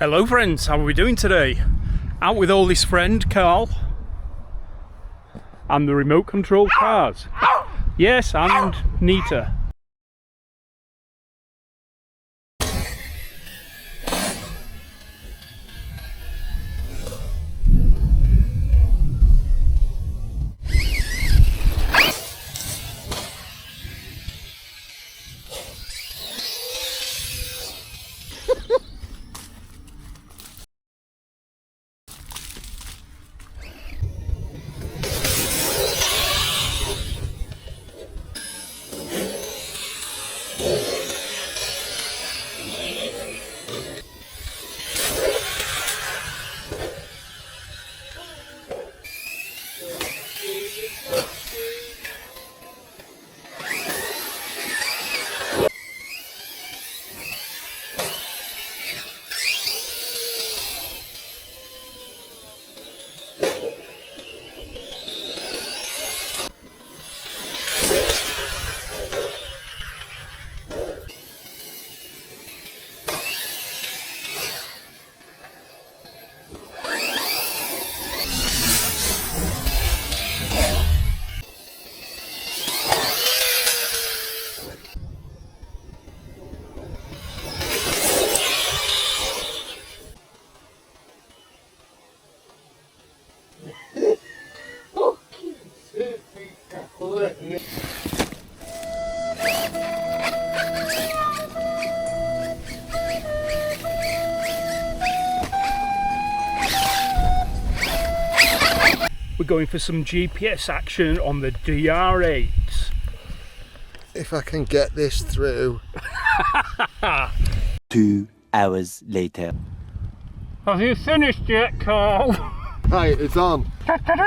Hello friends, how are we doing today? Out with oldest friend Carl and the remote control cars. Yes, and Nita. We're going for some GPS action on the DR8. If I can get this through. 2 hours later. Have you finished yet, Carl? Right, it's on. Full throttle.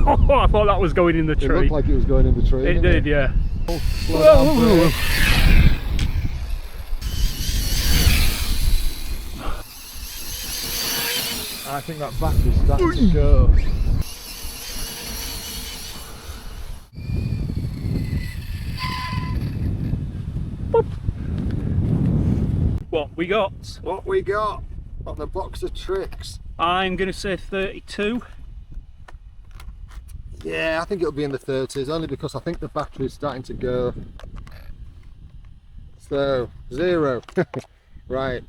I thought that was going in the tree. It looked like it was going in the tree. It did, yeah. Slow down, bro. I think that battery's starting to go. What we got? What we got on the box of tricks? I'm going to say 32. Yeah, I think it'll be in the 30s, only because I think the battery's starting to go. So, 0. Right,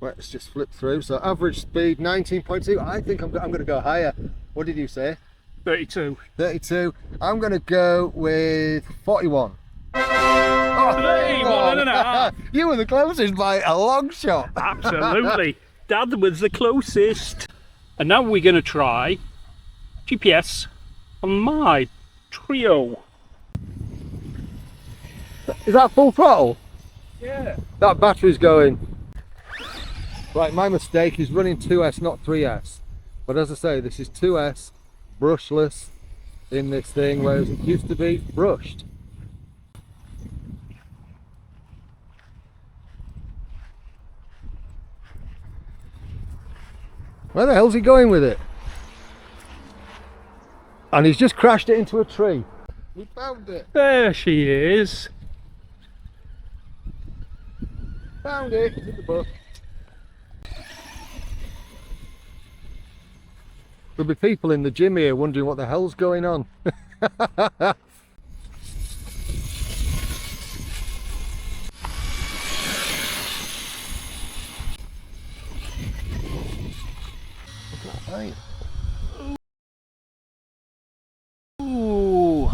let's just flip through. So, average speed 19.2. I think I'm going to go higher. What did you say? 32. 32. I'm going to go with 41. Oh, 31 and a half. You were the closest by a long shot. Absolutely. Dad was the closest. And now we're going to try GPS on my Trio. Is that full throttle? Yeah. That battery's going. Right, my mistake is running 2S, not 3S. But as I say, this is 2S, brushless in this thing, whereas it used to be brushed. Where the hell's he going with it? And he's just crashed it into a tree. We found it. There she is. Found it. It's in the book. There'll be people in the gym here wondering what the hell's going on. Right. Ooh.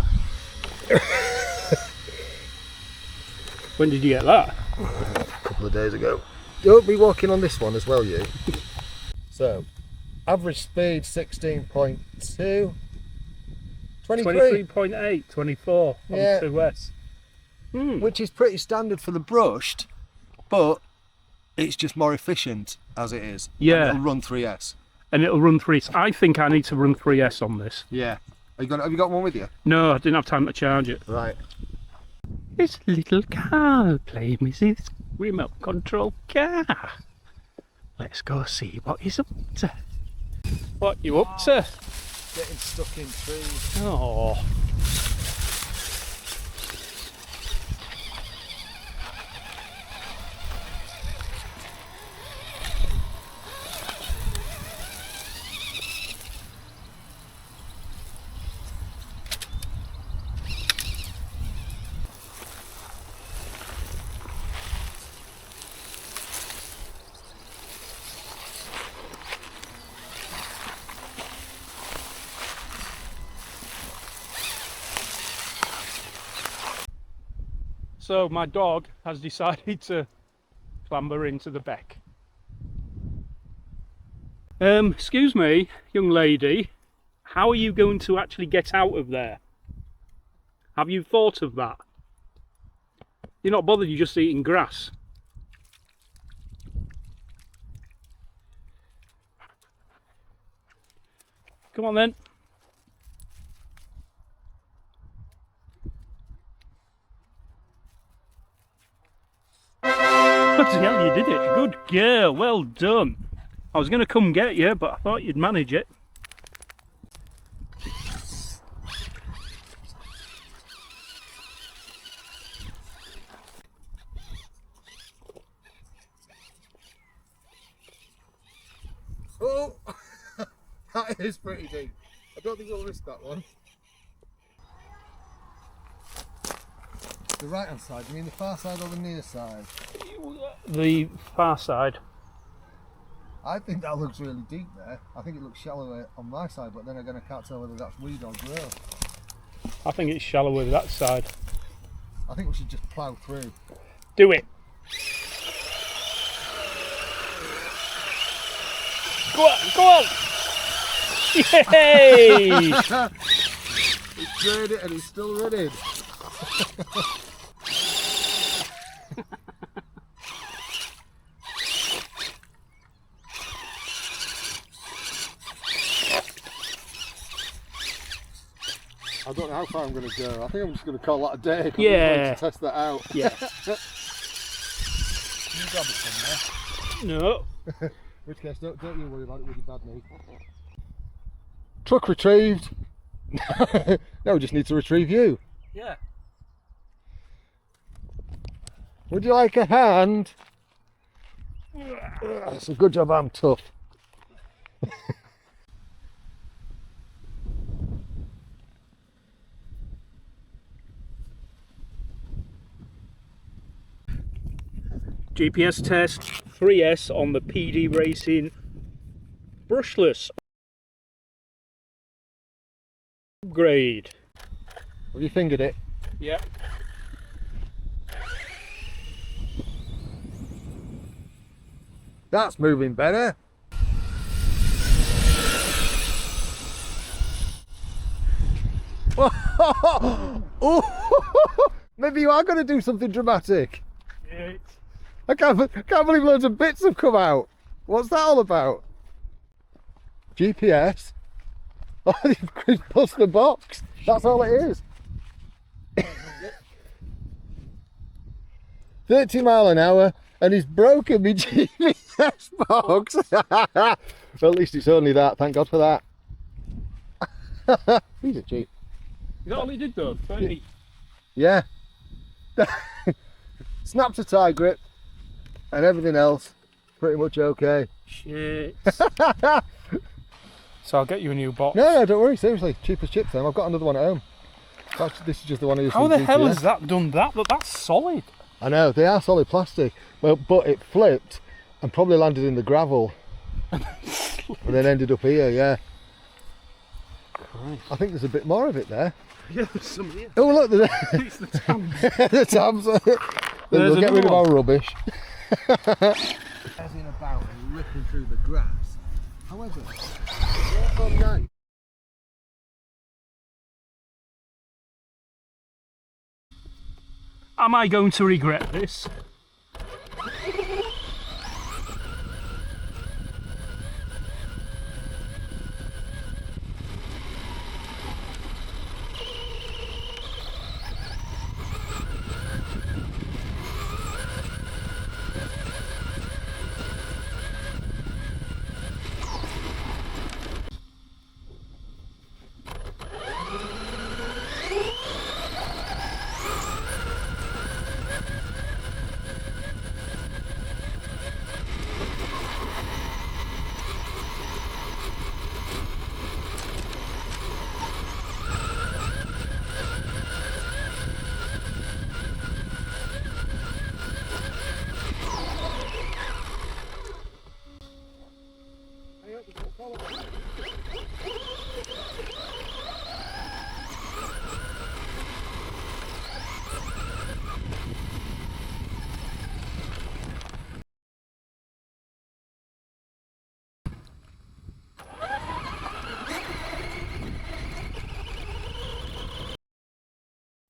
When did you get that? A couple of days ago. You'll be walking on this one as well, you. So, average speed 16.2. 23. 23.8, 24 on Yeah. 2S. Which is pretty standard for the brushed, but it's just more efficient as it is. Yeah. And it'll run 3S. And it'll run 3S. I think I need to run 3S on this. Yeah. Have you got one with you? No, I didn't have time to charge it. Right. It's little Carl playing with his remote control car. Let's go see what he's up to. What you up to? getting stuck in trees. Oh. So my dog has decided to clamber into the beck. Excuse me, young lady, how are you going to actually get out of there? Have you thought of that? You're not bothered, you're just eating grass. Come on then. Bloody hell, you did it. Good girl, well done. I was going to come get you, but I thought you'd manage it. Oh, that is pretty deep. I don't think we'll risk that one. The right hand side, you mean the far side or the near side? The far side. I think that looks really deep there. I think it looks shallower on my side, but then again I can't tell whether that's weed or growth. I think it's shallower that side. I think we should just plough through. Do it. Go on, go on! Yay! He's cleared it and he's still running. I don't know how far I'm going to go. I think I'm just going to call that a day. Yeah. To test that out. Yeah. Can you grab it from there? No. In which case, don't you worry about it with your bad knee. Truck retrieved. Now we just need to retrieve you. Yeah. Would you like a hand? It's a good job I'm tough. GPS test 3S on the PD Racing brushless upgrade. Have you fingered it? Yeah. That's moving better. Oh, maybe you are going to do something dramatic. Yeah. I can't believe loads of bits have come out. What's that all about? GPS? Oh, you've pushed the box. That's all it is. 30 mile an hour and he's broken me GPS box. Well, at least it's only that. Thank God for that. These are cheap. Is that all he did though? 30? Yeah. Snapped a tie grip and everything else pretty much okay. Shit. So I'll get you a new box. No, don't worry, seriously, cheap as chips then. I've got another one at home. This is just the one I used. How the hell GPS. has that done that? But that's solid. I know, they are solid plastic. Well, but it flipped and probably landed in the gravel. And then ended up here, yeah. Christ. I think there's a bit more of it there. Yeah, there's some here. Oh look, there's It's the tabs. the tabs. Then we'll get rid of our rubbish. As in about and ripping through the grass. However, from night. Am I going to regret this?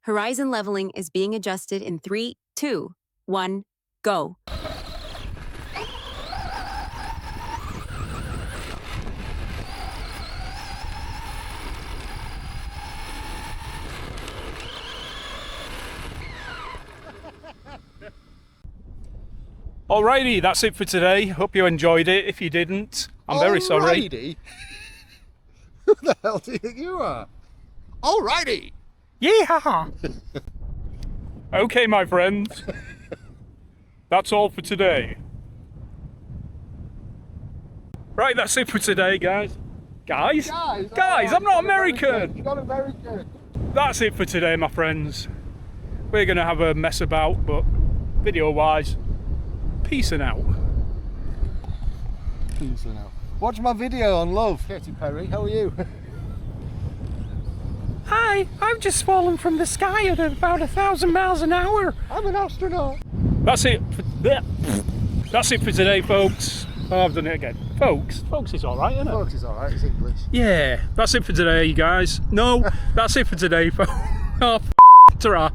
Horizon leveling is being adjusted in 3, 2, 1, go. Alrighty, that's it for today. Hope you enjoyed it. If you didn't, I'm very sorry. Alrighty. Who the hell do you think you are? Alrighty. Yeah. Okay, my friends. That's all for today. Right, that's it for today, guys. Guys, I'm not American. You're not American. That's it for today, my friends. We're gonna have a mess about, but video-wise, peacing out. Peacing out. Watch my video on love. Katy Perry, how are you? Hi, I've just fallen from the sky at about 1,000 miles an hour. I'm an astronaut. That's it for today, folks. Oh, I've done it again. Folks is alright, isn't it? Folks is alright, it's English. Yeah, that's it for today, guys. No, that's it for today, folks. Oh, ta-ra.